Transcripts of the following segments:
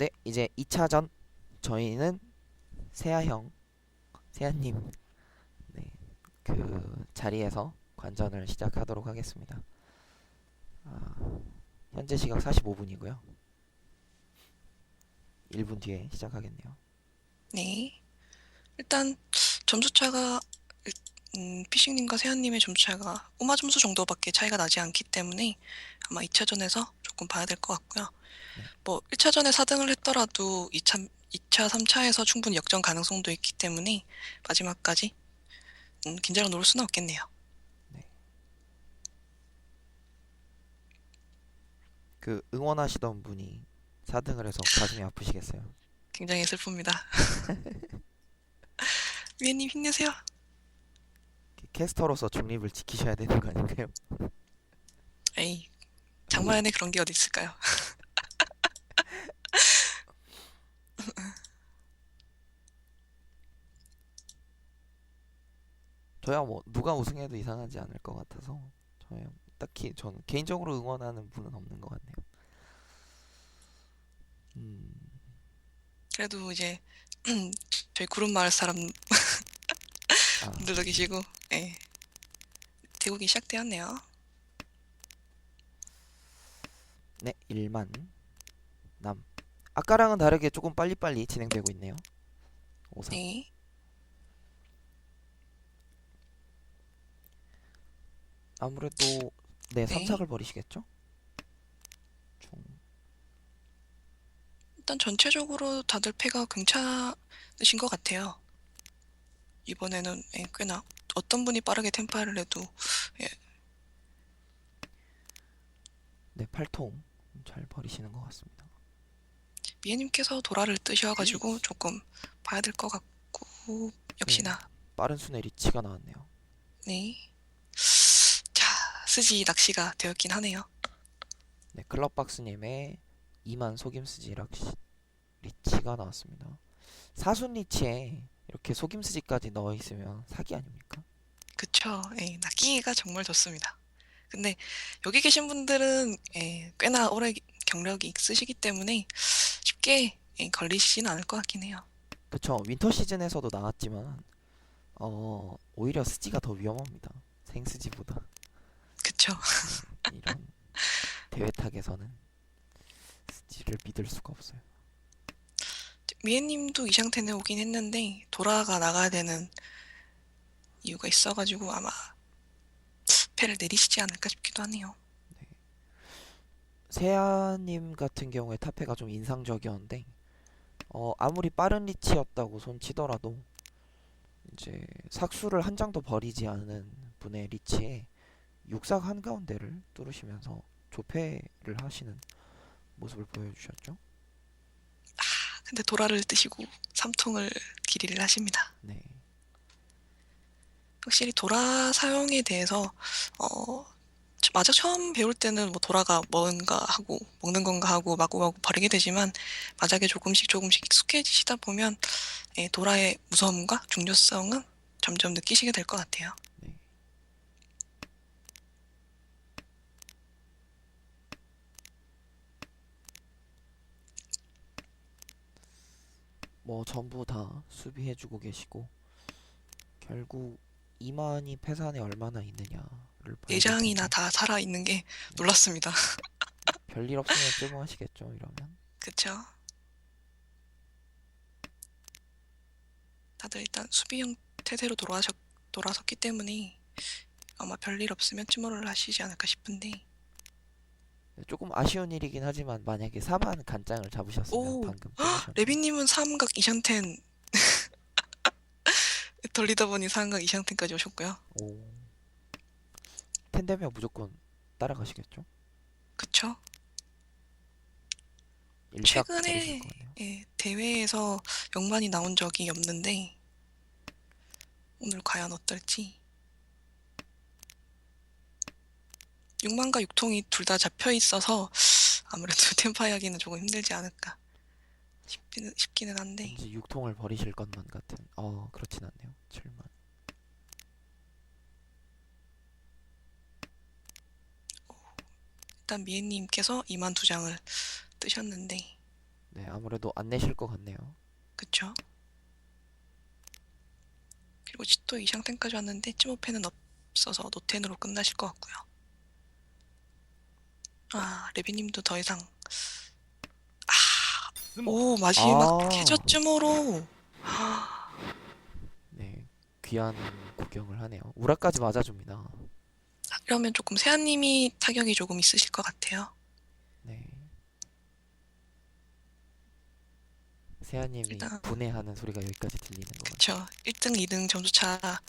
네, 이제 2차전 저희는 세아님 네, 그 자리에서 관전을 시작하도록 하겠습니다. 아, 현재 시각 45분이고요. 1분 뒤에 시작하겠네요. 네. 일단 점수차가 피싱님과 세안님의 점수차가 꼬마 점수 정도밖에 차이가 나지 않기 때문에 아마 2차전에서 조금 봐야 될 것 같고요. 네, 뭐 1차전에 4등을 했더라도 2차, 3차에서 충분히 역전 가능성도 있기 때문에 마지막까지 긴장을 놓을 수는 없겠네요. 네. 그 응원하시던 분이 4등을 해서 가슴이 아프시겠어요. 굉장히 슬픕니다. 위에님 힘내세요. 캐스터로서 중립을 지키셔야 되는 거 아닌가요? 에이, 장마연에 그런 게 어디 있을까요? 저야 뭐 누가 우승해도 이상하지 않을 것 같아서 저야 딱히 저는 개인적으로 응원하는 분은 없는 것 같네요. 음, 그래도 이제 저희 구름마을 사람들도 아, 계시고, 예, 대국이 시작되었네요. 네, 1만 남. 아까랑은 다르게 조금 빨리빨리 진행되고 있네요. 오삭. 네, 아무래도 네, 네. 3착을 버리시겠죠? 총. 일단 전체적으로 다들 패가 괜찮으신 것 같아요. 이번에는 꽤나 어떤 분이 빠르게 템파를 해도 예, 네, 8통 잘 버리시는 것 같습니다. 미애님께서 도라를 뜨셔가지고 조금 봐야 될 것 같고 네, 역시나 빠른 순회 리치가 나왔네요. 네. 자, 스지 낚시가 되었긴 하네요. 네, 클럽박스님의 2만 속임수지 리치가 나왔습니다. 사순 리치에 이렇게 속임수지까지 넣어 있으면 사기 아닙니까? 그쵸? 낚기가 정말 좋습니다. 근데 여기 계신 분들은 꽤나 오래 경력이 있으시기 때문에 쉽게 걸리시진 않을 것 같긴 해요. 그쵸. 윈터 시즌에서도 나왔지만 오히려 스지가 더 위험합니다. 생스지보다. 그쵸? 네, 이런 대회탁에서는 스지를 믿을 수가 없어요. 미애님도 이 상태는 오긴 했는데 도라가 나가야 되는 이유가 있어가지고 아마 패를 내리시지 않을까 싶기도 하네요. 네. 세아님 같은 경우에 타패가 좀 인상적이었는데 아무리 빠른 리치였다고 손 치더라도 이제 삭수를 한 장도 버리지 않은 분의 리치에 육삭 한가운데를 뚫으시면서 조패를 하시는 모습을 보여주셨죠. 근데 도라를 뜨시고 3통을 길이를 하십니다. 네, 확실히 도라 사용에 대해서 어, 맞아 처음 배울 때는 뭐 도라가 뭔가 하고 먹는 건가 하고 마구마구 버리게 되지만 만약에 조금씩 익숙해지시다 보면 도라의 무서움과 중요성은 점점 느끼시게 될 것 같아요. 네. 뭐 전부 다 수비해주고 계시고 결국 이만희 패산에 얼마나 있느냐를 봐야 될 내장이나 텐데 다 살아있는 게 네. 놀랐습니다. 별일 없으면 쓸모하시겠죠 이러면. 그쵸? 다들 일단 수비형 태세로 돌아섰기 때문에 아마 별일 없으면 침몰을 하시지 않을까 싶은데 네, 조금 아쉬운 일이긴 하지만 만약에 4만 간장을 잡으셨으면 오! 방금 끊으셨네요. 레비님은 삼각 이샹텐 돌리다 보니 삼각 이샹텐까지 오셨고요. 오, 텐되면 무조건 따라가시겠죠? 그쵸? 일삭 버리실 최근에 거네요. 대회에서 영만이 나온 적이 없는데 오늘 과연 어떨지 6만과 6통이 둘 다 잡혀 있어서 아무래도 템파이 하기는 조금 힘들지 않을까 싶기는 한데 왠지 6통을 버리실 것만 같은. 그렇진 않네요. 7만. 일단 미애님께서 2만 2장을 뜨셨는데 네, 아무래도 안 내실 것 같네요. 그쵸? 그리고 또 이샹텐까지 왔는데 찌모패는 없어서 노텐으로 끝나실 것 같고요. 아, 레비님도 더 이상. 오, 마지막 아, 해저 쯤으로. 네, 귀한 구경을 하네요. 우라까지 맞아줍니다. 이러면 조금 세아님이 타격이 조금 있으실 것 같아요. 네, 세아님이 일단 분해하는 소리가 여기까지 들리는 것 같아요. 그쵸. 1등, 2등 점수차가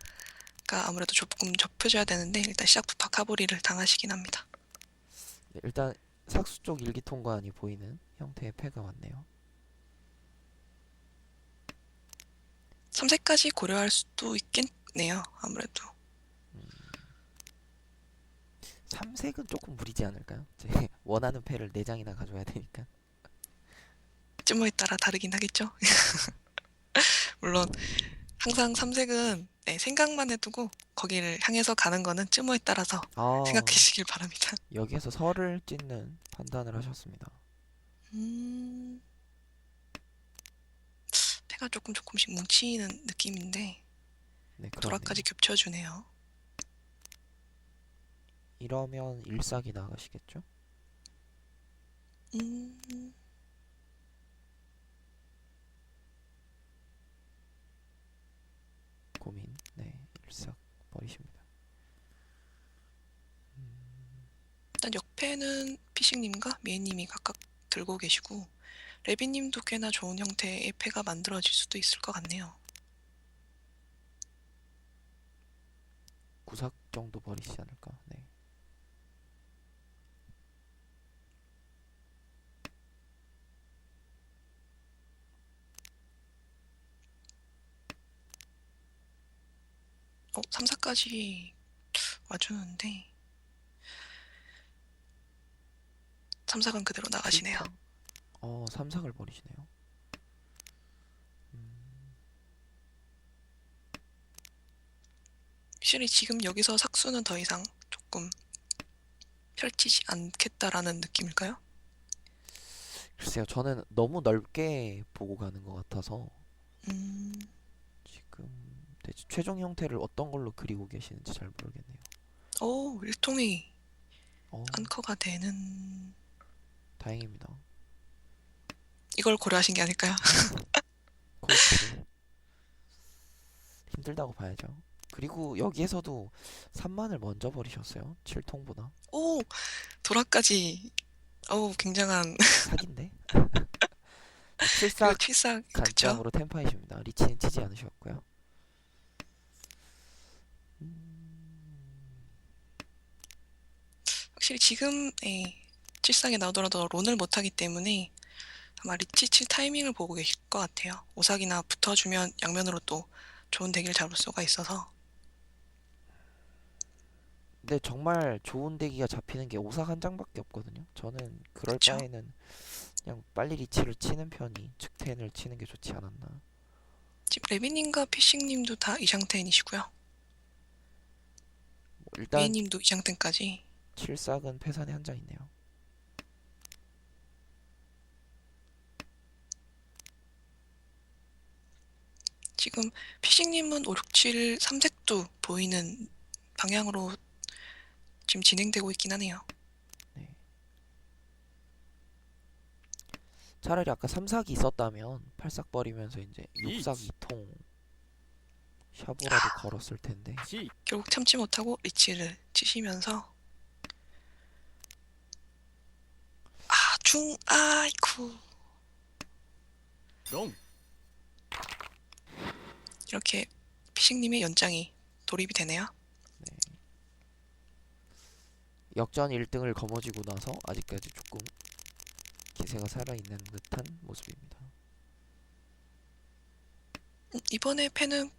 아무래도 조금 좁혀져야 되는데 일단 시작부터 카보리를 당하시긴 합니다. 네, 일단 삭수 쪽 일기통관이 보이는 형태의 패가 왔네요. 3세까지 고려할 수도 있겠네요. 아무래도. 삼색은 조금 무리지 않을까요? 이제 원하는 패를 4장이나 가져야 되니까. 찌모에 따라 다르긴 하겠죠. 물론 항상 3색은 네, 생각만 해두고 거기를 향해서 가는 거는 찌모에 따라서 아, 생각하시길 바랍니다. 여기에서 설을 찢는 판단을 하셨습니다. 음, 패가 조금씩 뭉치는 느낌인데 네, 그렇네요. 도라까지 겹쳐주네요. 이러면 일삭이 나가시겠죠? 음, 고민. 네, 일삭 버리십니다. 일단 역패는 피식님과 미애님이 각각 들고 계시고 레비님도 꽤나 좋은 형태의 패가 만들어질 수도 있을 것 같네요. 구삭 정도 버리시지 않을까? 네. 어, 3, 4까지 와주는데 3, 4은 그대로 나가시네요. 칠통? 삼삭을 버리시네요. 음, 확실히 지금 여기서 삭수는 더 이상 조금 펼치지 않겠다라는 느낌일까요? 글쎄요, 저는 너무 넓게 보고 가는 것 같아서 음, 지금 대체 최종 형태를 어떤 걸로 그리고 계시는지 잘 모르겠네요. 오, 일통이 어, 안커가 되는 다행입니다. 이걸 고려하신 게 아닐까요? 코이치를 힘들다고 봐야죠. 그리고 여기에서도 3만을 먼저 버리셨어요. 7통보다. 오, 도라까지 굉장한 사기인데? 그리고 7삭 칠삭 그쵸? 간장으로 템파이십니다. 리치는 치지 않으셨고요. 확실히 지금 칠삭이 나오더라도 론을 못하기 때문에 아마 리치 칠 타이밍을 보고 계실 것 같아요. 오삭이나 붙어주면 양면으로 또 좋은 대기를 잡을 수가 있어서 근데 정말 좋은 대기가 잡히는 게 오삭 한 장밖에 없거든요. 저는 그럴 그쵸? 바에는 그냥 빨리 리치를 치는 편이 측텐을 치는 게 좋지 않았나. 지금 레비님과 피싱님도 다 이샹텐이시고요. 뭐 일단 미애님도 이샹텐까지. 7삭은 패산에 한 장 있네요. 지금 피싱님은 5, 6, 7, 3색도 보이는 방향으로 지금 진행되고 있긴 하네요. 네. 차라리 아까 3삭이 있었다면 8삭 버리면서 이제 6삭 2통 샤브라도 걸었을 텐데. 결국 참지 못하고 리치를 치시면서 아이쿠 이렇게 피싱님의 연장이 돌입이 되네요. 네. 역전 1등을 거머쥐고 나서 아직까지 조금 기세가 살아있는 듯한 모습입니다. 이번에 패는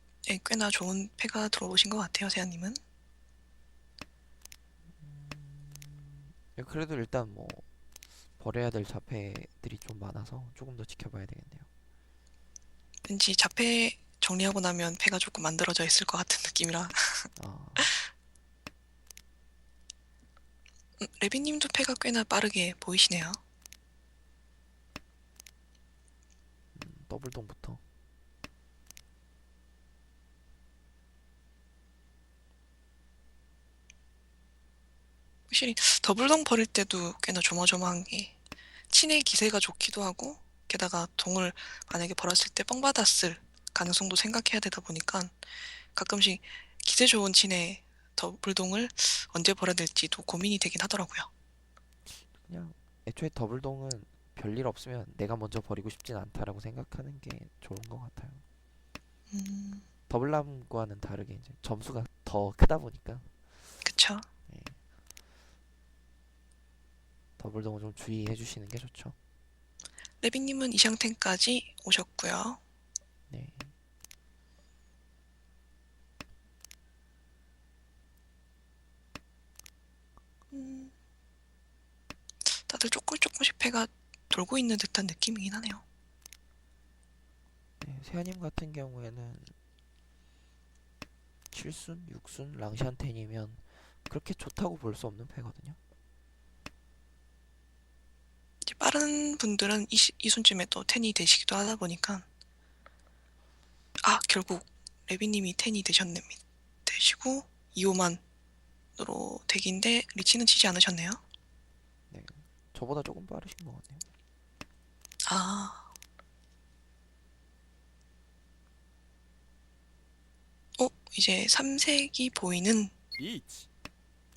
꽤나 좋은 패가 들어오신 것 같아요, 세아님은. 그래도 일단 뭐 버려야 될 자패들이 좀 많아서 조금 더 지켜봐야 되겠네요. 왠지 자패 정리하고 나면 패가 조금 만들어져 있을 것 같은 느낌이라. 아, 레비님도 패가 꽤나 빠르게 보이시네요. 더블동부터. 확실히 더블동 버릴 때도 꽤나 조마조마한 게 친의 기세가 좋기도 하고 게다가 동을 만약에 벌었을 때 뻥 받았을 가능성도 생각해야 되다 보니까 가끔씩 기세 좋은 친의 더블동을 언제 벌어야 될지도 고민이 되긴 하더라고요. 그냥 애초에 더블동은 별일 없으면 내가 먼저 버리고 싶진 않다라고 생각하는 게 좋은 것 같아요. 음, 더블남과는 다르게 이제 점수가 더 크다 보니까 그쵸. 예, 더블동은 좀 주의해 주시는 게 좋죠. 레비님은 이샹텐까지 오셨고요. 네. 음, 다들 조금씩 패가 돌고 있는 듯한 느낌이긴 하네요. 네, 세아님 같은 경우에는 7순, 6순, 랑샨텐이면 그렇게 좋다고 볼 수 없는 패거든요. 이제 빠른 분들은 이 순쯤에 또 텐이 되시기도 하다 보니까 결국 레비님이 텐이 되시고 2호만으로 덱인데 리치는 치지 않으셨네요. 네. 저보다 조금 빠르신 것 같네요. 아, 이제 3색이 보이는 이치.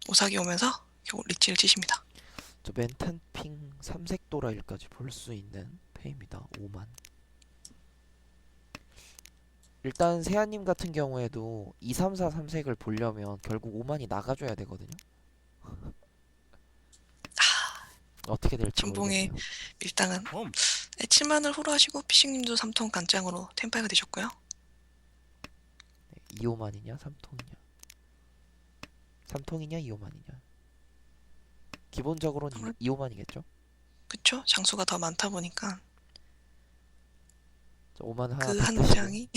오삭이 오면서 결국 리치를 치십니다. 저 멘탄핑 3색 도라일까지 볼 수 있는 패입니다. 5만. 일단 세아님 같은 경우에도 2, 3, 4, 3색을 보려면 결국 5만이 나가줘야 되거든요. 어떻게 될지 전봉의 모르겠네요. 밀당은 홈. 7만을 후루하시고 피싱님도 3통 간장으로 템파이가 되셨고요. 네, 2호만이냐 3통이냐 3통이냐 2호만이냐 기본적으로는 아무래도 2호만이겠죠? 그쵸? 장수가 더 많다 보니까 5만 하나 그 더 한 뜨시고 장이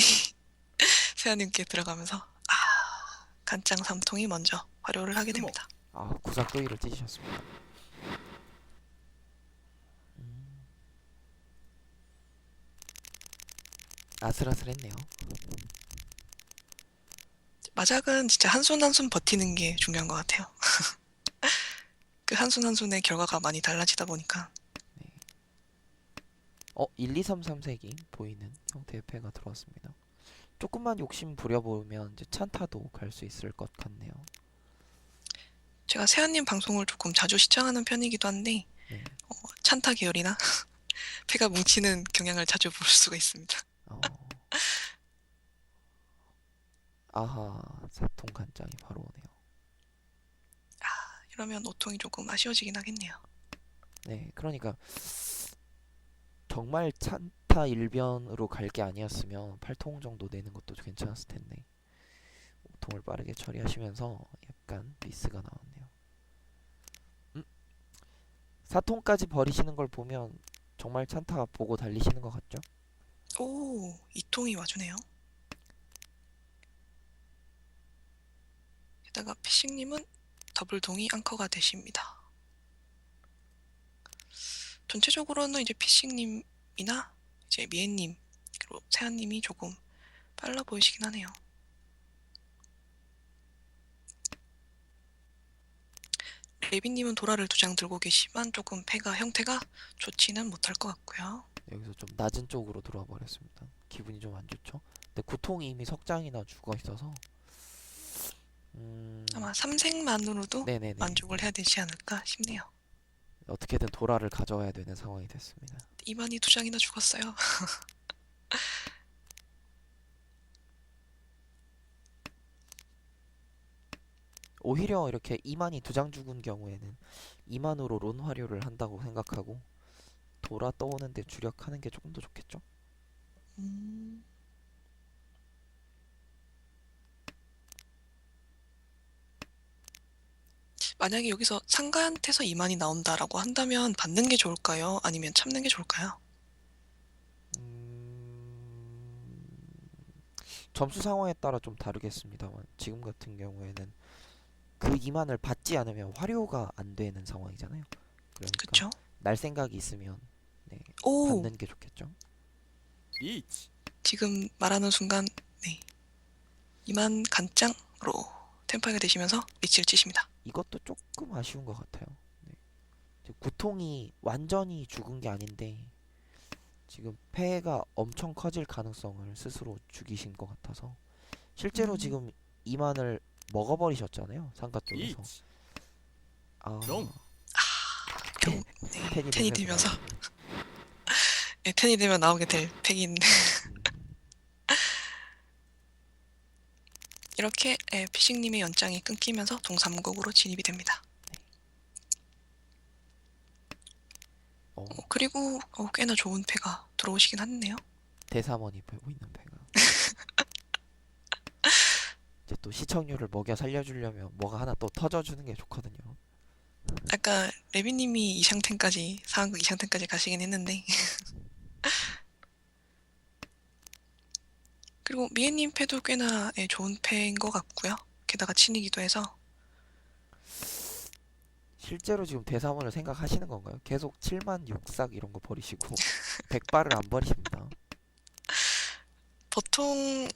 세아님께 들어가면서 간장 3통이 먼저 활용을 하게 됩니다. 구삭도이를 찢으셨습니다. 음, 아슬아슬했네요. 마작은 진짜 한 손 한 손 버티는 게 중요한 것 같아요. 그 한 손 한 손의 결과가 많이 달라지다 보니까 1, 2, 3, 3색이 보이는 형태의 패가 들어왔습니다. 조금만 욕심 부려보면 이제 찬타도 갈 수 있을 것 같네요. 제가 세아님 방송을 조금 자주 시청하는 편이기도 한데 네. 찬타 계열이나 패가 뭉치는 경향을 자주 볼 수가 있습니다. 어, 아하, 사통 간장이 바로 오네요. 이러면 오통이 조금 아쉬워지긴 하겠네요. 네, 그러니까 정말 찬타 일변으로 갈 게 아니었으면 8통 정도 내는 것도 괜찮았을 텐데 5통을 빠르게 처리하시면서 약간 미스가 나왔네요. 4통까지 버리시는 걸 보면 정말 찬타 보고 달리시는 것 같죠? 오, 이통이 와주네요. 게다가 피싱님은 더블동이 앙커가 되십니다. 전체적으로는 이제 피싱님이나 이제 미애님 그리고 세아님이 조금 빨라 보이시긴 하네요. 레비님은 도라를 2장 들고 계시지만 조금 패가 형태가 좋지는 못할 것 같고요. 여기서 좀 낮은 쪽으로 들어와 버렸습니다. 기분이 좀 안 좋죠? 근데 9통이 이미 석장이나 죽어 있어서 아마 3색만으로도 네네네. 만족을 해야 되지 않을까 싶네요. 어떻게든 도라를 가져와야 되는 상황이 됐습니다. 이만희 2장이나 죽었어요. 오히려 이렇게 2만이 2장 죽은 경우에는 2만으로 론 활용을 한다고 생각하고 돌아 떠오는데 주력하는 게 조금 더 좋겠죠? 음, 만약에 여기서 상가한테서 이만희 나온다라고 한다면 받는 게 좋을까요? 아니면 참는 게 좋을까요? 점수 상황에 따라 좀 다르겠습니다만 지금 같은 경우에는 그 2만을 받지 않으면 활용가 안 되는 상황이잖아요. 그러니까 그쵸? 날 생각이 있으면 네, 오! 받는 게 좋겠죠? 리치. 지금 말하는 순간 네, 2만 간장으로 템파이가 되시면서 리치를 치십니다. 이것도 조금 아쉬운 것 같아요. 네. 지금 구통이 완전히 죽은 게 아닌데 지금 폐해가 엄청 커질 가능성을 스스로 죽이신 것 같아서 실제로 음, 지금 이만을 먹어버리셨잖아요. 상가 쪽에서. 리치. 아, 종. 경, 네, 텐이 텐이 되면서 되면서 나오네. 네, 텐이 되면 나오게 될 팩인 음, 이렇게 피식님의 연장이 끊기면서 동삼국으로 진입이 됩니다. 어, 그리고 꽤나 좋은 패가 들어오시긴 했네요. 대사원이 보고 있는 배가. 이제 또 시청률을 먹여 살려주려면 뭐가 하나 또 터져주는 게 좋거든요. 아까 레비님이 이상템까지 상황극 이상템까지 가시긴 했는데 그리고 미애님 패도 꽤나 좋은 패인 것 같고요. 게다가 친이기도 해서 실제로 지금 대사원을 생각하시는 건가요? 계속 7만 6삭 이런 거 버리시고 100발을 안 버리십니다. 보통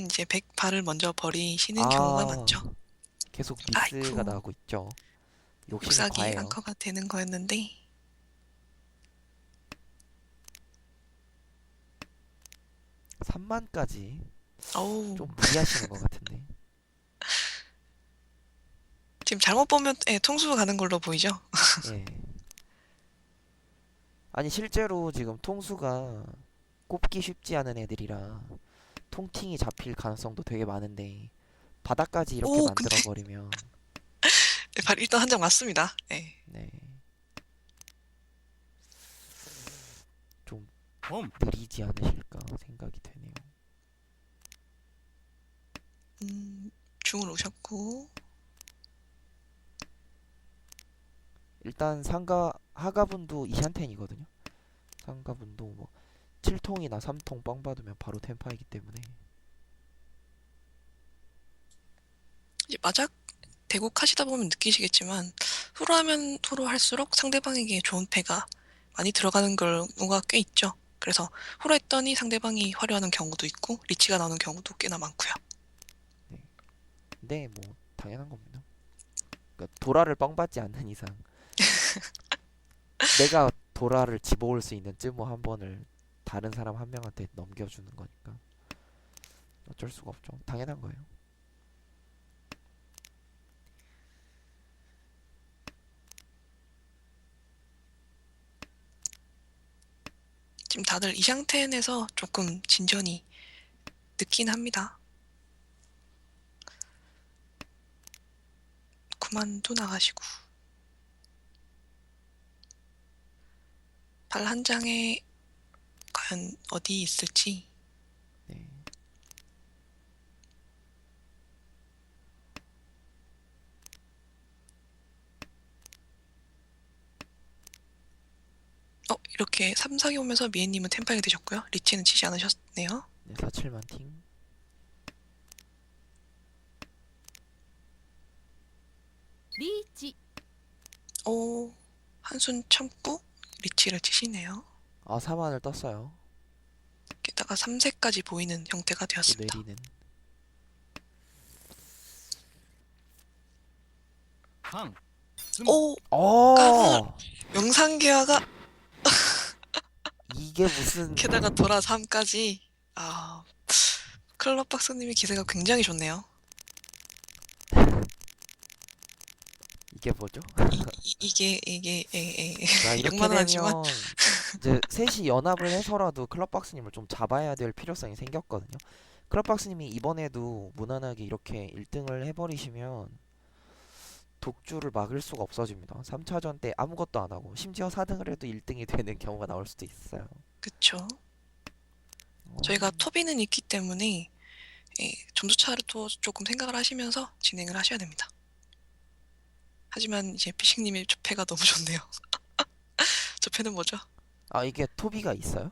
이제 100발을 먼저 버리시는 경우가 아, 많죠. 계속 미스가 아이쿠 나고 있죠. 욕심이 묵삭이 과해요. 앙커가 되는 거였는데 3만까지 어우 좀 무리하시는 것 같은데. 지금 잘못 보면 통수 가는 걸로 보이죠? 예. 아니 실제로 지금 통수가 꼽기 쉽지 않은 애들이라 통팅이 잡힐 가능성도 되게 많은데 바닥까지 이렇게 오 근데 만들어 버리면 발 일단 한 장 맞습니다. 네. 네, 좀 홈. 느리지 않으실까 생각이 되네요. 중을 오셨고 일단 상가 하가분도 이샨텐이거든요. 상가분도 뭐 7통이나 3통 뻥 받으면 바로 템파이기 때문에 이제 마작 대국 하시다 보면 느끼시겠지만 후로 하면 후로 할수록 상대방에게 좋은 패가 많이 들어가는 경우가 꽤 있죠. 그래서 후로 했더니 상대방이 화려하는 경우도 있고 리치가 나오는 경우도 꽤나 많고요. 네. 근데 뭐 당연한 겁니다. 그러니까 도라를 뻥 받지 않는 이상 내가 도라를 집어올 수 있는 쯔모 한 번을 다른 사람 한 명한테 넘겨주는 거니까 어쩔 수가 없죠. 당연한 거예요. 지금 다들 이 상태에서 조금 진전이 늦긴 합니다. 그만도 나가시고 발 한 장에 과연 어디 있을지 네. 이렇게 3, 4기 오면서 미애님은 템파이가 되셨고요. 리치는 치지 않으셨네요. 네, 47만 팀. 리치. 오, 한순 참고 리치를 치시네요. 아, 4만을 떴어요. 게다가 3세까지 보이는 형태가 또 되었습니다. 내리는. 팡. 씀. 오, 어! 명상계화가 이게 무슨 게다가 도라 3까지 아, 클럽박사님의 기세가 굉장히 좋네요. 이게 뭐죠? 이게 자, 이렇게 욕만은 하지만 되면 이제 셋이 연합을 해서라도 클럽박스님을 좀 잡아야 될 필요성이 생겼거든요. 클럽박스님이 이번에도 무난하게 이렇게 1등을 해버리시면 독주를 막을 수가 없어집니다. 3차전 때 아무것도 안 하고 심지어 4등을 해도 1등이 되는 경우가 나올 수도 있어요. 그쵸. 어, 저희가 토비는 있기 때문에 점수 차를 또 조금 생각을 하시면서 진행을 하셔야 됩니다. 하지만 이제 피식님의 조패가 너무 좋네요. 조패는 뭐죠? 아, 이게 토비가 있어요?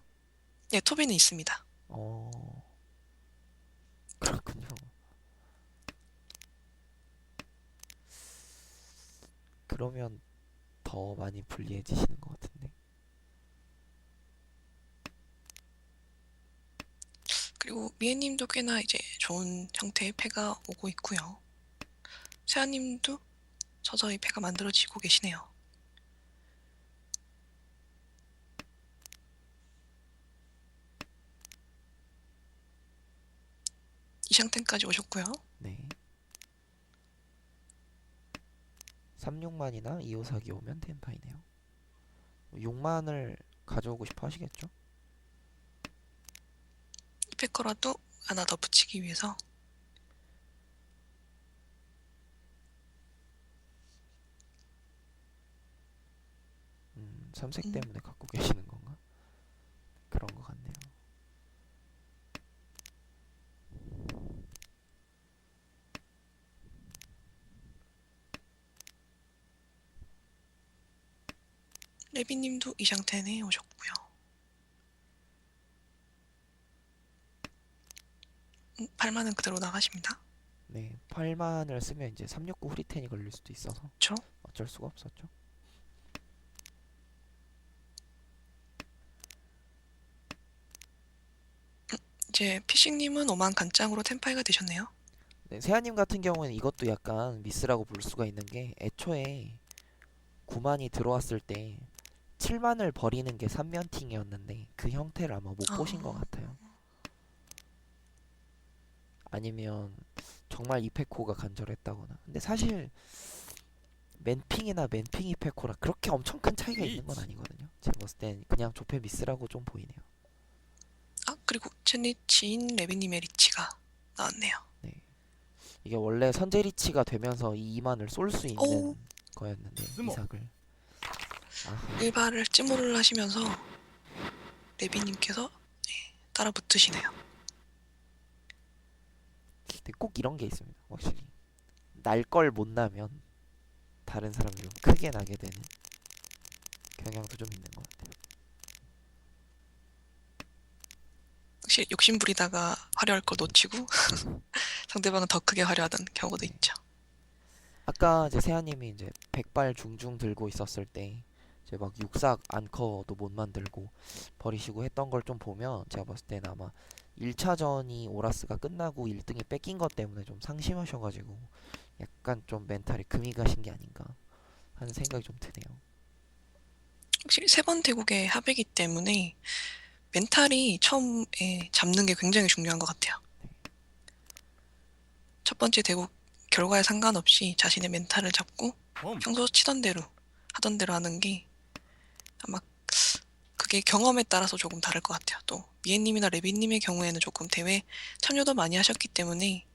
네, 토비는 있습니다. 어, 그렇군요. 그러면 더 많이 불리해지시는 것 같은데. 그리고 미애님도 꽤나 이제 좋은 형태의 패가 오고 있고요. 세아님도 서서히 패가 만들어지고 계시네요. 이샹텐까지 오셨고요. 네. 36만이나 2호사기 오면 텐파이네요. 6만을 가져오고 싶어 하시겠죠? 이패커라도 하나 더 붙이기 위해서. 삼색 때문에 갖고 계시는 건가? 그런 것 같네요. 레비님도 이샹텐에 오셨고요. 8만은 그대로 나가십니다. 네, 8만을 쓰면 이제 369 후리텐이 걸릴 수도 있어서 그렇죠? 어쩔 수가 없었죠. 이제 피싱님은 5만 간장으로 텐파이가 되셨네요. 네, 세아님 같은 경우는 이것도 약간 미스라고 볼 수가 있는 게 애초에 9만이 들어왔을 때 7만을 버리는 게 3면팅이었는데 그 형태를 아마 못 보신 것 같아요. 아니면 정말 이페코가 간절했다거나. 근데 사실 맨핑이나 맨핑 이페코랑 그렇게 엄청 큰 차이가 있는 건 아니거든요. 제가 봤을 땐 그냥 조폐 미스라고 좀 보이네요. 아, 그리고 첸리치인 레비님의 리치가 나왔네요. 네. 이게 원래 선제 리치가 되면서 이 2만을 쏠 수 있는 오. 거였는데 스모. 이삭을. 아하. 일발을 찜호를 하시면서 레비님께서 따라 붙으시네요. 근데 꼭 이런 게 있습니다. 확실히 날 걸 못 나면 다른 사람이 좀 크게 나게 되는 경향도 좀 있는 것 같아요. 혹시 욕심 부리다가 화려할 걸 놓치고 상대방은 더 크게 화려하던 경우도 네. 있죠. 아까 이제 세아님이 이제 백발 중중 들고 있었을 때 이제 막 육삭 안커도 못 만들고 버리시고 했던 걸 좀 보면 제가 봤을 때는 아마 1차전이 오라스가 끝나고 1등이 뺏긴 것 때문에 좀 상심하셔가지고 약간 좀 멘탈에 금이 가신 게 아닌가 하는 생각이 좀 드네요. 확실히 세 번 대국의 합이기 때문에 멘탈이 처음에 잡는 게 굉장히 중요한 것 같아요. 첫 번째 대국 결과에 상관없이 자신의 멘탈을 잡고 범 평소 치던 대로 하던 대로 하는 게 아마 그게 경험에 따라서 조금 다를 것 같아요. 또 미애님이나 레비님의 경우에는 조금 대회 참여도 많이 하셨기 때문에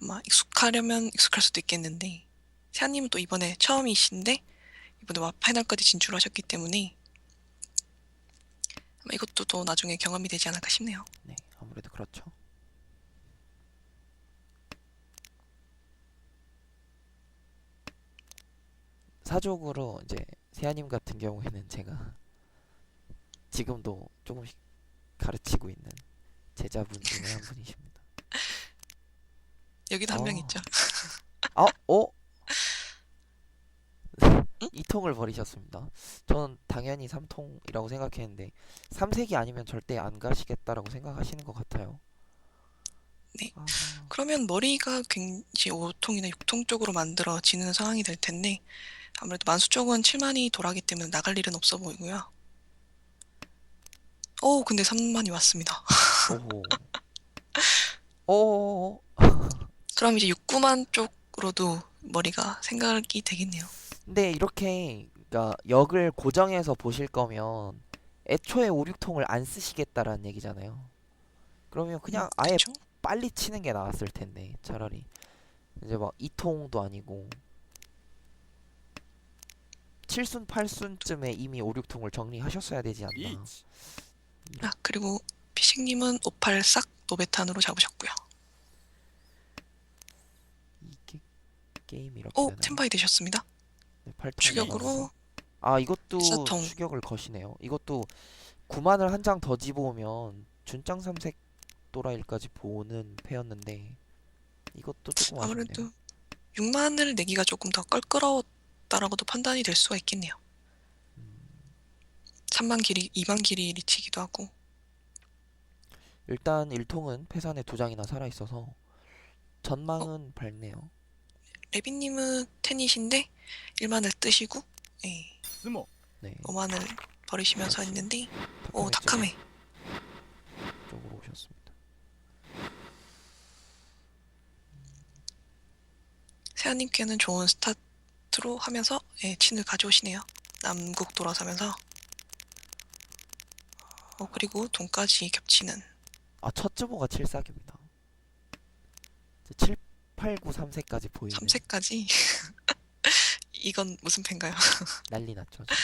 아마 익숙하려면 익숙할 수도 있겠는데 세아님은 또 이번에 처음이신데 이번에 파이널까지 진출하셨기 때문에 아마 이것도 또 나중에 경험이 되지 않을까 싶네요. 네, 아무래도 그렇죠. 사족으로 이제 세아님 같은 경우에는 제가 지금도 조금씩 가르치고 있는 제자분 중에 한 분이십니다. 여기도 한 명 있죠. 아, 어? 응? 2통을 버리셨습니다. 저는 당연히 3통이라고 생각했는데 3색이 아니면 절대 안 가시겠다라고 생각하시는 것 같아요. 네. 아, 그러면 머리가 굉장히 5통이나 6통 쪽으로 만들어지는 상황이 될 텐데 아무래도 만수 쪽은 7만이 돌아가기 때문에 나갈 일은 없어 보이고요. 오, 근데 3만이 왔습니다. 오호. 오, 그럼 이제 6, 9만 쪽으로도 머리가 생각이 되겠네요. 근데 이렇게 그러니까 역을 고정해서 보실 거면 애초에 5, 6통을 안 쓰시겠다라는 얘기잖아요. 그러면 그냥 아예 그쵸? 빨리 치는 게 나았을 텐데 차라리 이제 막 2통도 아니고 7순, 8순쯤에 이미 5, 6통을 정리하셨어야 되지 않나. 이치 아, 그리고 피싱님은 58 싹 노베탄으로 잡으셨고요. 이게 게임 이렇게 오, 되나요? 텐바이 되셨습니다. 네, 8통 추격으로 아, 이것도 14통. 추격을 거시네요. 이것도 9만을 한 장 더 집어오면 준짱 삼색 또라이까지 보는 패였는데 이것도 조금 아쉽네요. 아무래도 6만을 내기가 조금 더 껄끄러웠다라고도 판단이 될 수가 있겠네요. 3만 길이, 2만 길이 리치기도 하고. 일단 일통은 패산에 두 장이나 살아 있어서 전망은 밝네요. 레비님은 테닛인데 1만을 뜨시고 예, 相撲 네, 5만을 버리시면서 그렇지. 했는데 타카메 오 타카메 쪽으로 오셨습니다. 세아님께는 좋은 스타트로 하면서 예, 친을 가져오시네요. 남국 돌아서면서 그리고 돈까지 겹치는 아, 첫 주보가 7삭입니다. 7, 8, 9, 3세까지 보이는 3세까지 이건 무슨 패인가요? 난리 났죠, 지금.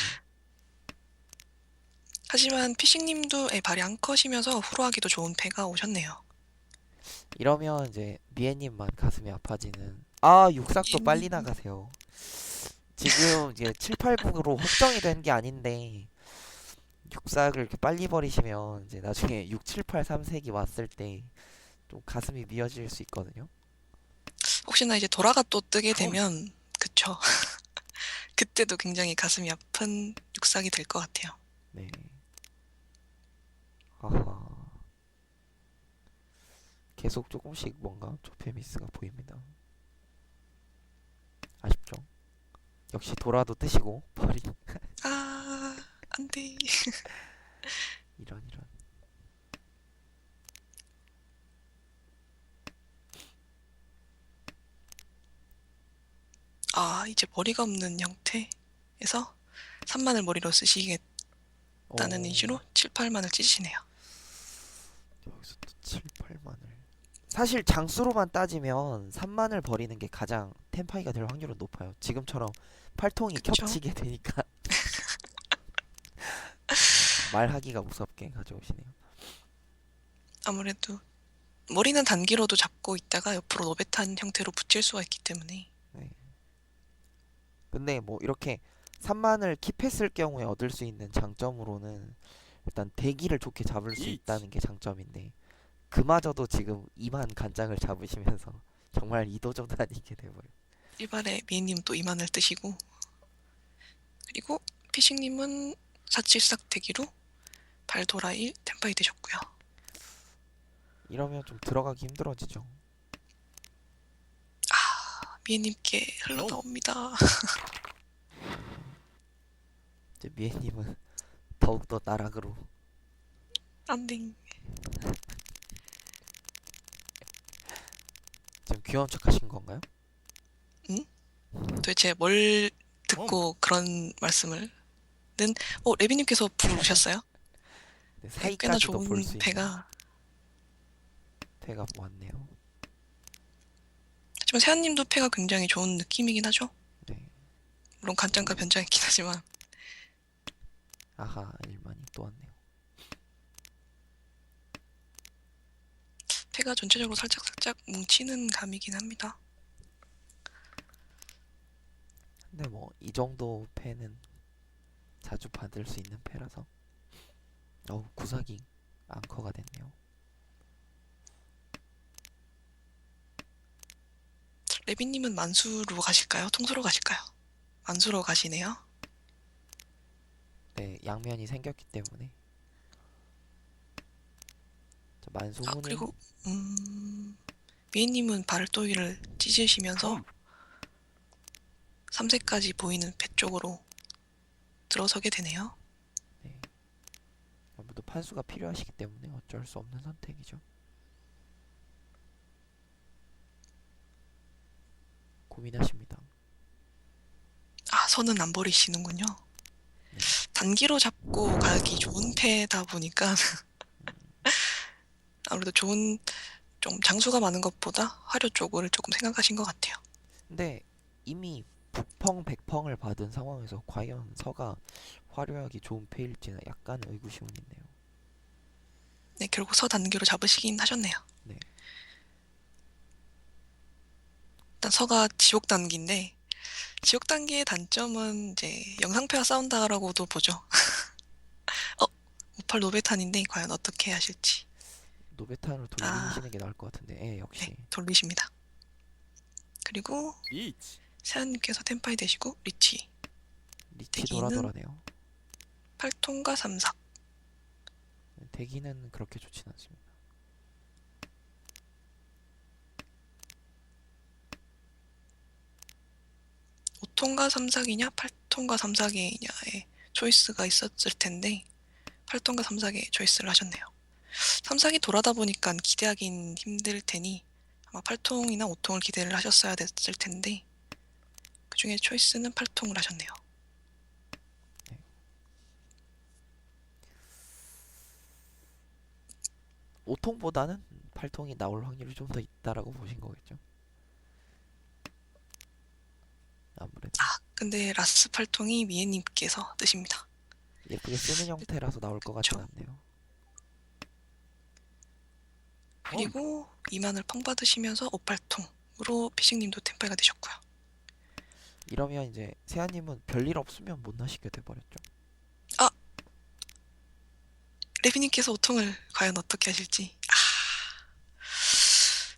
하지만 피싱님도 예, 발이 안 커시면서 후루하기도 좋은 패가 오셨네요. 이러면 이제 미애님만 가슴이 아파지는. 아, 육삭도 미애님. 빨리 나가세요. 지금 이제 7, 8, 9로 확정이 된 게 아닌데 육삭을 이렇게 빨리 버리시면 이제 나중에 6, 7, 8, 3색이 왔을 때 좀 가슴이 미어질 수 있거든요. 혹시나 이제 돌아가 또 뜨게 되면 그쵸. 그때도 굉장히 가슴이 아픈 육삭이 될 것 같아요. 네. 아하. 계속 조금씩 뭔가 조폐 미스가 보입니다. 아쉽죠. 역시 돌아도 뜨시고 버리. 아, 안 돼. 이런. 아, 이제 머리가 없는 형태에서 3만을 머리로 쓰시겠다는 오, 의지로 7, 8만을 찢으시네요. 여기서 또 7, 8만을. 사실 장수로만 따지면 3만을 버리는 게 가장 템파이가 될 확률은 높아요. 지금처럼 팔통이 그쵸. 겹치게 되니까 말하기가 무섭게 가져오시네요. 아무래도 머리는 단기로도 잡고 있다가 옆으로 노베탄 형태로 붙일 수가 있기 때문에 네. 근데 뭐 이렇게 3만을 킵했을 경우에 얻을 수 있는 장점으로는 일단 대기를 좋게 잡을 수 있다는 게 장점인데 그마저도 지금 2만 간장을 잡으시면서 정말 이도저도 아니게 돼버려요. 일발에 미애님 또 2만을 뜨시고 그리고 피싱님은 473 대기로 발도라 1 템파이 되셨고요. 이러면 좀 들어가기 힘들어지죠. 미애님께 흘러나옵니다. 이제 미애님은 더욱더 나락으로. 안딩. 지금 귀여운 척 하신 건가요? 도대체 뭘 듣고 그런 말씀을 레비님께서 부르셨어요? 네, 네, 꽤나 사이까지도 볼 좋은 수 있는 패가 패가 왔네요. 하지만 세아님도 패가 굉장히 좋은 느낌이긴 하죠. 네. 물론 간장과 변장했긴 하지만 아하, 1만이 또 왔네요. 패가 전체적으로 살짝 뭉치는 감이긴 합니다. 근데 뭐 이 정도 패는 자주 받을 수 있는 패라서. 구사기 앙커가 됐네요. 레비님은 만수로 가실까요? 통수로 가실까요? 만수로 가시네요. 네, 양면이 생겼기 때문에. 자, 만수무는 그리고 미애님은 발도이를 찢으시면서 3세까지 보이는 배 쪽으로 들어서게 되네요. 네. 아무래도 판수가 필요하시기 때문에 어쩔 수 없는 선택이죠. 고민하십니다. 선은 안 버리시는군요. 단기로 잡고 가기 좋은 패다 보니까 아무래도 좋은 좀 장수가 많은 것보다 화려 쪽을 조금 생각하신 것 같아요. 근데 이미 북펑 백펑을 받은 상황에서 과연 서가 화려하기 좋은 패일지는 약간 의구심은 있네요. 네, 결국 서 단기로 잡으시긴 하셨네요. 네. 일단 서가 지옥 단기인데 지옥 단기의 단점은 이제 영상패와 싸운다라고도 보죠. 58 노베탄인데 과연 어떻게 하실지. 노베탄으로 돌리시는 게 나을 것 같은데, 역시. 네, 돌리십니다. 그리고 1 세아님께서 템파이 되시고 리치 리치 대기는 돌아돌아네요. 8통과 3삭. 대기는 그렇게 좋진 않습니다. 5통과 3사기냐 8통과 3사기냐의 초이스가 있었을 텐데 8통과 3사기 초이스를 하셨네요. 3사기 돌아다 보니까 기대하긴 힘들 테니 아마 8통이나 5통을 기대를 하셨어야 됐을 텐데 그 중에 초이스는 8통을 하셨네요. 오통보다는 8통이 나올 확률이 좀 더 있다라고 보신 거겠죠. 아무래도 근데 라스 8통이 미애님께서 뜨십니다. 예쁘게 쓰는 형태라서 나올 것 같진 그쵸. 않네요. 그리고 2만을 펑 받으시면서 58통으로 피식님도 템파이가 되셨고요. 이러면 이제 세아님은 별일 없으면 못 나시게 돼버렸죠. 레비님께서 5통을 과연 어떻게 하실지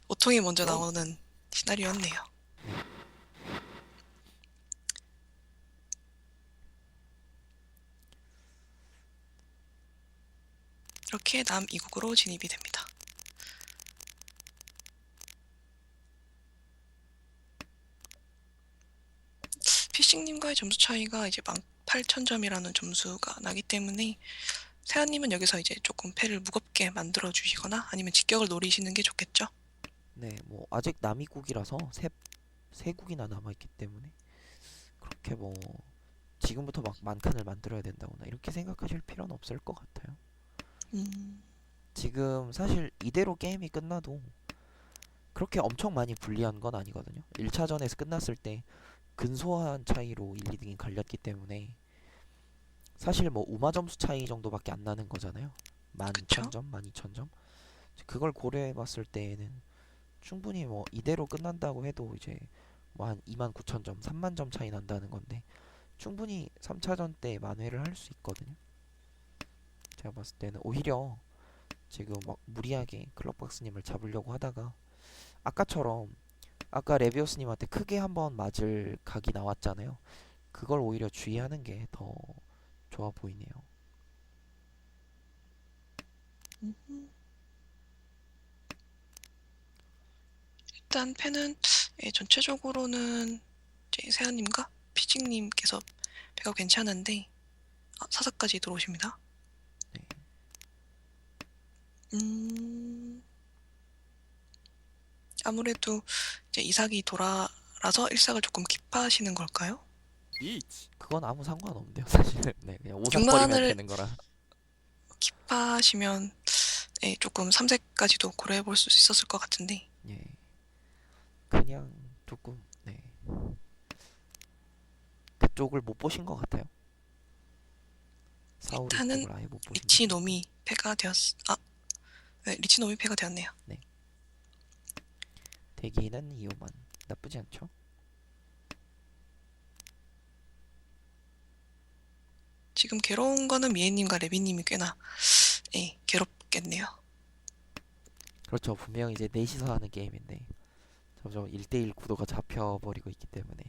5통이 먼저 나오는 시나리오였네요. 이렇게 남 2국으로 진입이 됩니다. 피싱님과의 점수 차이가 이제 18,000점이라는 점수가 나기 때문에 세아님은 여기서 이제 조금 패를 무겁게 만들어 주시거나 아니면 직격을 노리시는 게 좋겠죠? 네, 뭐 아직 남이국이라서 세 국이나 남아 있기 때문에 그렇게 뭐 지금부터 막 만칸을 만들어야 된다거나 이렇게 생각하실 필요는 없을 것 같아요. 지금 사실 이대로 게임이 끝나도 그렇게 엄청 많이 불리한 건 아니거든요. 1차전에서 끝났을 때 근소한 차이로 1, 2등이 갈렸기 때문에 사실 뭐 우마 점수 차이 정도밖에 안 나는 거잖아요. 그쵸? 11,000점, 12,000점. 그걸 고려해 봤을 때에는 충분히 뭐 이대로 끝난다고 해도 이제 뭐 한 29,000점, 3만 점 차이 난다는 건데 충분히 3차전 때 만회를 할 수 있거든요. 제가 봤을 때는 오히려 지금 막 무리하게 클럽박스님을 잡으려고 하다가 아까처럼 아까 레비오스님한테 크게 한번 맞을 각이 나왔잖아요. 그걸 오히려 주의하는 게 더 좋아 보이네요. 일단 패는 전체적으로는 이제 세아님과 피직님께서 패가 괜찮은데 사사까지 들어오십니다. 네. 아무래도 이제 이삭이 돌아라서 일삭을 조금 킵하시는 걸까요? 1 그건 아무 상관없는데요, 사실은. 네, 그냥 오삭거리면 6만을 되는 거라. 킵하시면 조금 3색까지도 고려해 볼 수 있었을 것 같은데 예. 그냥 조금 네. 그쪽을 못 보신 것 같아요. 사우리 일단은 쪽을 아예 못 보신 것 리치 같아요. 놈이 패가 네, 리치 놈이 패가 되었네요. 대기는 2호만 나쁘지 않죠? 지금 괴로운 거는 미애님과 레비님이 꽤나 괴롭겠네요. 그렇죠. 분명 이제 넷이서 하는 게임인데 점점 1대1 구도가 잡혀버리고 있기 때문에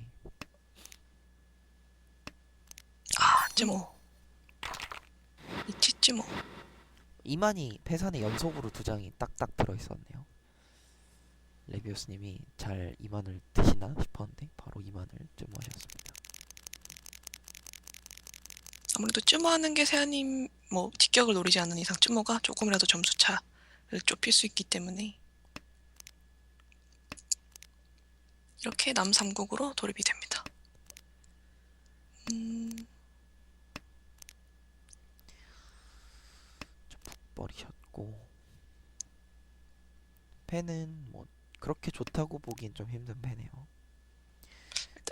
찌모 리치 찌모 이만희 패산에 연속으로 두 장이 딱딱 들어있었네요. 레비오스님이 잘 이만을 드시나 싶었는데 바로 이만을 쯤하셨습니다. 아무래도 찌모하는 게 세아님 뭐 직격을 노리지 않는 이상 찌모가 조금이라도 점수 차를 좁힐 수 있기 때문에 이렇게 남 3국으로 돌입이 됩니다. 버리셨고 패는 뭐 그렇게 좋다고 보긴 좀 힘든 패네요.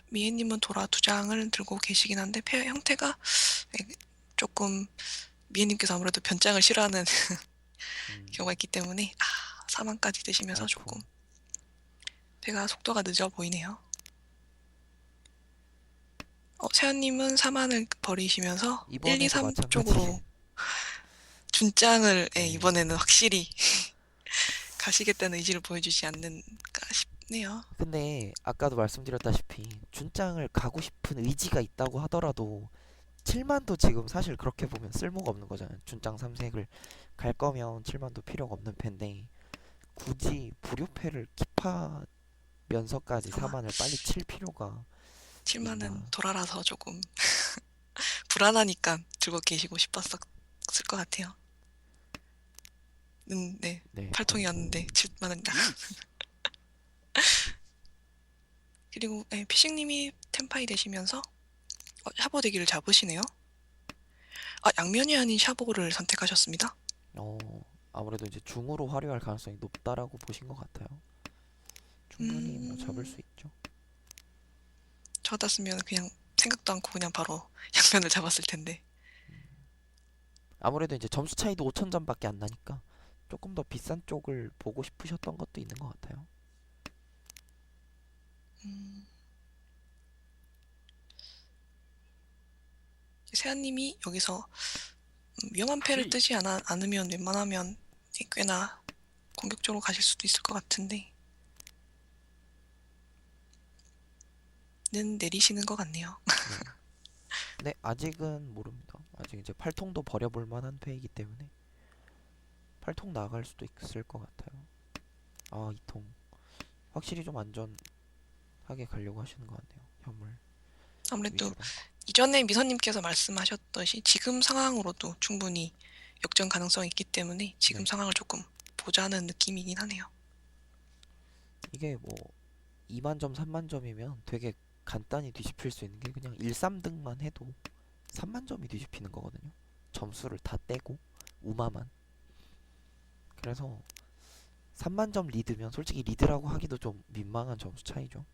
미애님은 도라 2장을 들고 계시긴 한데 패 형태가 조금 미애님께서 아무래도 변장을 싫어하는 경우가 있기 때문에 4만까지 드시면서 아이고. 조금 패가 속도가 늦어 보이네요. 세아님은 4만을 버리시면서 1, 2, 이번에도 3 마찬가지. 쪽으로 준장을 네. 이번에는 확실히 가시겠다는 의지를 보여주지 않는가 싶네요. 근데 아까도 말씀드렸다시피 준장을 가고 싶은 의지가 있다고 하더라도 7만도 지금 사실 그렇게 보면 쓸모가 없는 거잖아요. 준장 3색을 갈 거면 7만도 필요가 없는 패인데 굳이 불효패를 킵하면서까지 4만을 빨리 칠 필요가 7만은 있나. 도라라서 조금 불안하니까 들고 계시고 싶었을 것 같아요. 네. 네, 팔통이었는데 7만원이다. 유스. 그리고 네, 피식님이 템파이 되시면서 샤보 대기를 잡으시네요. 양면이 아닌 샤보를 선택하셨습니다. 아무래도 이제 중으로 활용할 가능성이 높다라고 보신 것 같아요. 충분히 뭐 잡을 수 있죠. 저 같았으면 그냥 생각도 않고 그냥 바로 양면을 잡았을 텐데. 아무래도 이제 점수 차이도 5,000점밖에 안 나니까 조금 더 비싼 쪽을 보고 싶으셨던 것도 있는 것 같아요. 음, 세아님이 여기서 위험한 패를 쉐이. 뜨지 않으면 웬만하면 꽤나 공격적으로 가실 수도 있을 것 같은데 는 내리시는 것 같네요. 네, 아직은 모릅니다. 아직 이제 팔통도 버려볼 만한 패이기 때문에 팔통 나갈 수도 있을 것 같아요. 이통 확실히 좀 안전하게 가려고 하시는 것 같네요. 현물 아무래도 위주로. 이전에 미선님께서 말씀하셨듯이 지금 상황으로도 충분히 역전 가능성이 있기 때문에 지금 네. 상황을 조금 보자는 느낌이긴 하네요. 이게 뭐 2만 점, 3만 점이면 되게 간단히 뒤집힐 수 있는 게 그냥 1, 3등만 해도 3만 점이 뒤집히는 거거든요. 점수를 다 떼고 우마만. 그래서 3만 점 리드면 솔직히 리드라고 하기도 좀 민망한 점수 차이죠.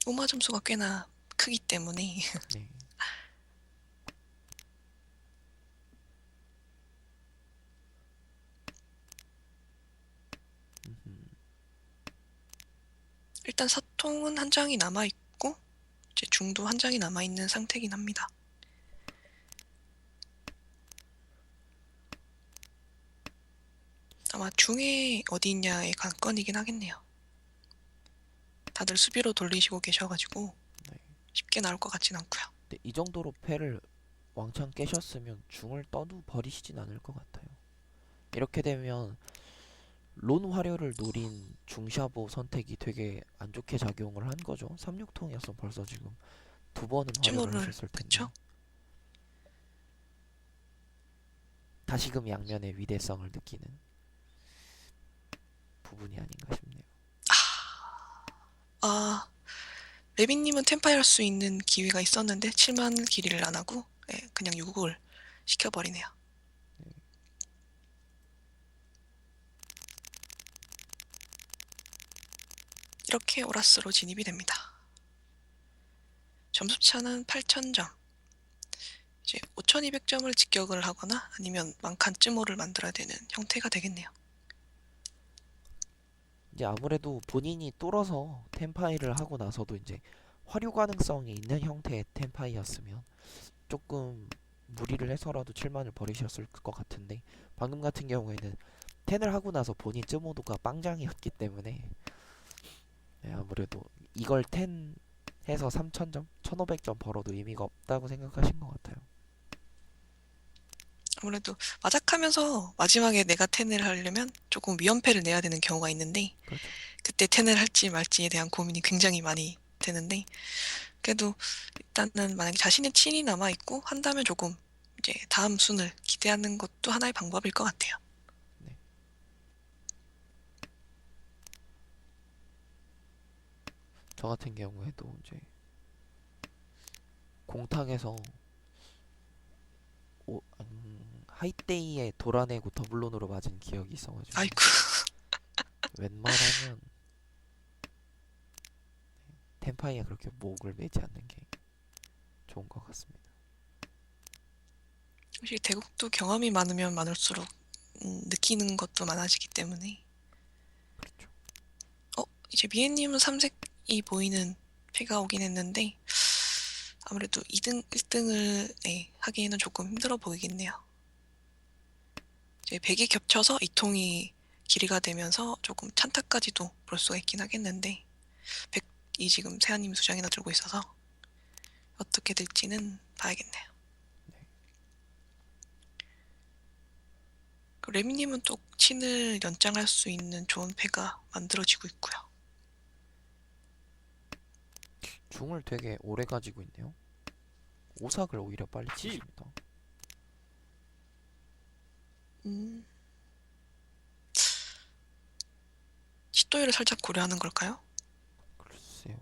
오마 점수가 꽤나 크기 때문에 네. 음흠. 일단 사통은 한 장이 남아있고 이제 중도 한 장이 남아있는 상태긴 합니다. 아마 중에 어디 있냐의 관건이긴 하겠네요. 다들 수비로 돌리시고 계셔가지고 네. 쉽게 나올 것 같진 않고요. 근데 이 정도로 패를 왕창 깨셨으면 중을 떠도 버리시진 않을 것 같아요. 이렇게 되면 론 화려를 노린 중샤보 선택이 되게 안 좋게 작용을 한 거죠. 36통이었으면 벌써 지금 두 번은 화려를 찌모를 하셨을 텐데 그쵸? 다시금 양면의 위대성을 느끼는 부분이 아닌가 싶네요. 레빈님은 템파이 할 수 있는 기회가 있었는데 7만 길이를 안 하고 그냥 유국을 시켜버리네요. 이렇게 오라스로 진입이 됩니다. 점수차는 8,000점. 이제 5,200점을 직격을 하거나 아니면 만칸 쯔모를 만들어야 되는 형태가 되겠네요. 이제 아무래도 본인이 뚫어서 템파이를 하고 나서도 이제 화류 가능성이 있는 형태의 템파이였으면 조금 무리를 해서라도 7만을 버리셨을 것 같은데 방금 같은 경우에는 텐을 하고 나서 본인 쯔모도가 빵장이었기 때문에 네, 아무래도 이걸 텐 해서 3,000점, 1,500점 벌어도 의미가 없다고 생각하신 것 같아요. 아무래도 마작하면서 마지막에 내가 텐을 하려면 조금 위험패를 내야 되는 경우가 있는데 그렇죠. 그때 텐을 할지 말지에 대한 고민이 굉장히 많이 되는데 그래도 일단은 만약에 자신의 친이 남아있고 한다면 조금 이제 다음 순을 기대하는 것도 하나의 방법일 것 같아요. 네. 저 같은 경우에도 이제 공탁에서 하이데이에 돌아내고 더블론으로 맞은 기억이 있어가지고 아이고 웬만하면 템파이에 그렇게 목을 매지 않는 게 좋은 것 같습니다. 혹시 대국도 경험이 많으면 많을수록 느끼는 것도 많아지기 때문에 그렇죠. 이제 미애님은 삼색이 보이는 패가 오긴 했는데 아무래도 2등, 1등을 하기에는 조금 힘들어 보이겠네요. 이제 100이 겹쳐서 이통이 길이가 되면서 조금 찬타까지도 볼 수가 있긴 하겠는데 100이 지금 세아님 두 장이나 들고 있어서 어떻게 될지는 봐야겠네요. 레미님은 또 친을 연장할 수 있는 좋은 패가 만들어지고 있고요. 중을 되게 오래 가지고 있네요. 오삭을 오히려 빨리 지. 치십니다. 시도율을 살짝 고려하는 걸까요? 글쎄요.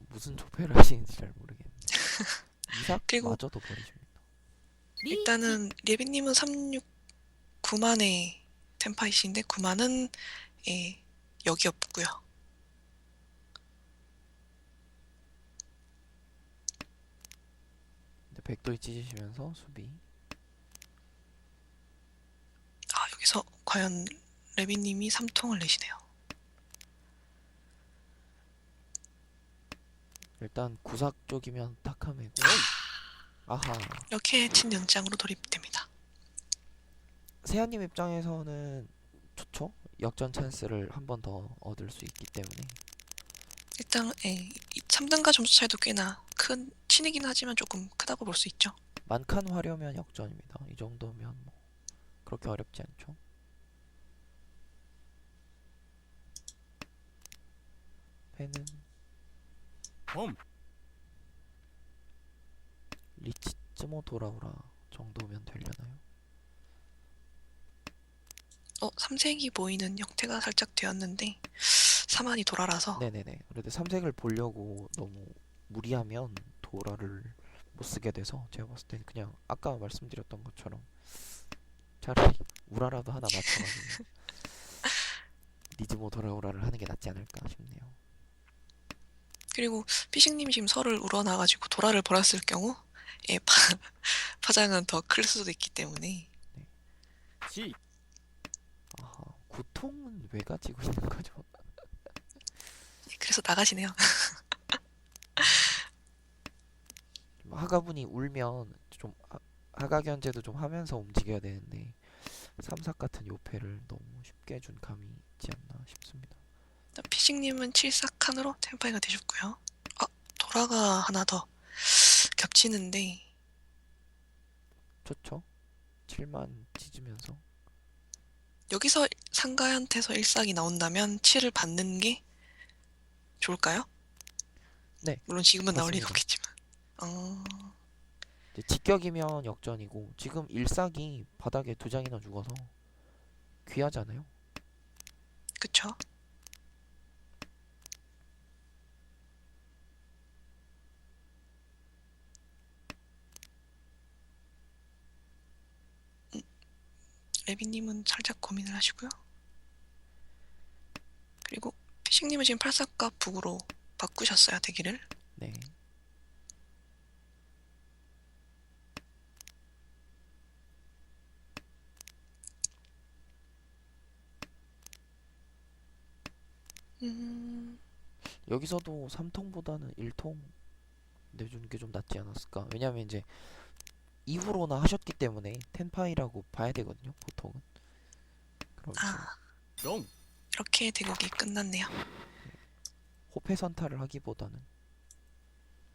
무슨 조패를 하시는지 잘 모르겠네. 그리고 이삭마저도 버리십니다. 리치 일단은 예비님은 369만의 템파이신데 9만은 여기 없고요. 근데 백도이 찢으시면서 수비. 아, 여기서 과연 레비님이 3통을 내시네요. 일단 구삭 쪽이면 타카메고. 아하. 이렇게 친 연장으로 돌입됩니다. 세아님 입장에서는 좋죠. 역전 찬스를 한 번 더 얻을 수 있기 때문에. 일단 3등과 점수 차이도 꽤나 큰 친이긴 하지만 조금 크다고 볼 수 있죠. 만칸 화려면 역전입니다. 이 정도면 뭐 그렇게 어렵지 않죠. 펜은 범 리치츠모 돌아오라 정도면 되려나요? 3색이 보이는 형태가 살짝 되었는데 4만이 도라라서 네네네. 그래도 삼색을 보려고 너무 무리하면 도라를 못 쓰게 돼서 제가 봤을 때 그냥 아까 말씀드렸던 것처럼 차라리 우라라도 하나 맞춰가지고 니즈모 돌아오라를 하는 게 낫지 않을까 싶네요. 그리고 피식님이 지금 설을 우러나가지고 도라를 버렸을 경우 파장은 더 클 수도 있기 때문에 지. 아하, 구통은 왜 가지고 있는 거죠? 그래서 나가시네요. 하가분이 울면 좀 하가 견제도 좀 하면서 움직여야 되는데 삼삭 같은 요패를 너무 쉽게 준 감이 있지 않나 싶습니다. 피식님은 7삭칸으로 템파이가 되셨고요. 도라가 하나 더 겹치는데 좋죠? 7만 찢으면서 여기서 상가한테서 1삭이 나온다면 7을 받는 게 좋을까요? 네, 물론 지금은 나올 리가 맞습니다. 없겠지만 이제 직격이면 역전이고 지금 일삭이 바닥에 두 장이나 죽어서 귀하잖아요. 그쵸? 레비님은 살짝 고민을 하시고요. 그리고 피식님은 지금 8삭과 북으로 바꾸셨어요, 대기를. 네. 여기서도 3통보다는 1통 내주는 게 좀 낫지 않았을까? 왜냐면 이제 이후로나 하셨기 때문에 텐파이라고 봐야 되거든요, 보통은. 그럼 이제 롱 이렇게 대국이 끝났네요. 호패 선타를 하기보다는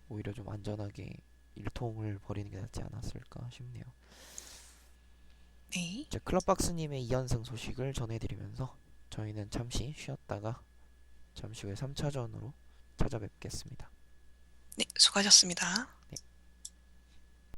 오히려 좀 안전하게 1통을 버리는 게 낫지 않았을까 싶네요. 네. 자, 클럽박스님의 2연승 소식을 전해드리면서 저희는 잠시 쉬었다가 잠시 후에 3차전으로 찾아뵙겠습니다. 네, 수고하셨습니다.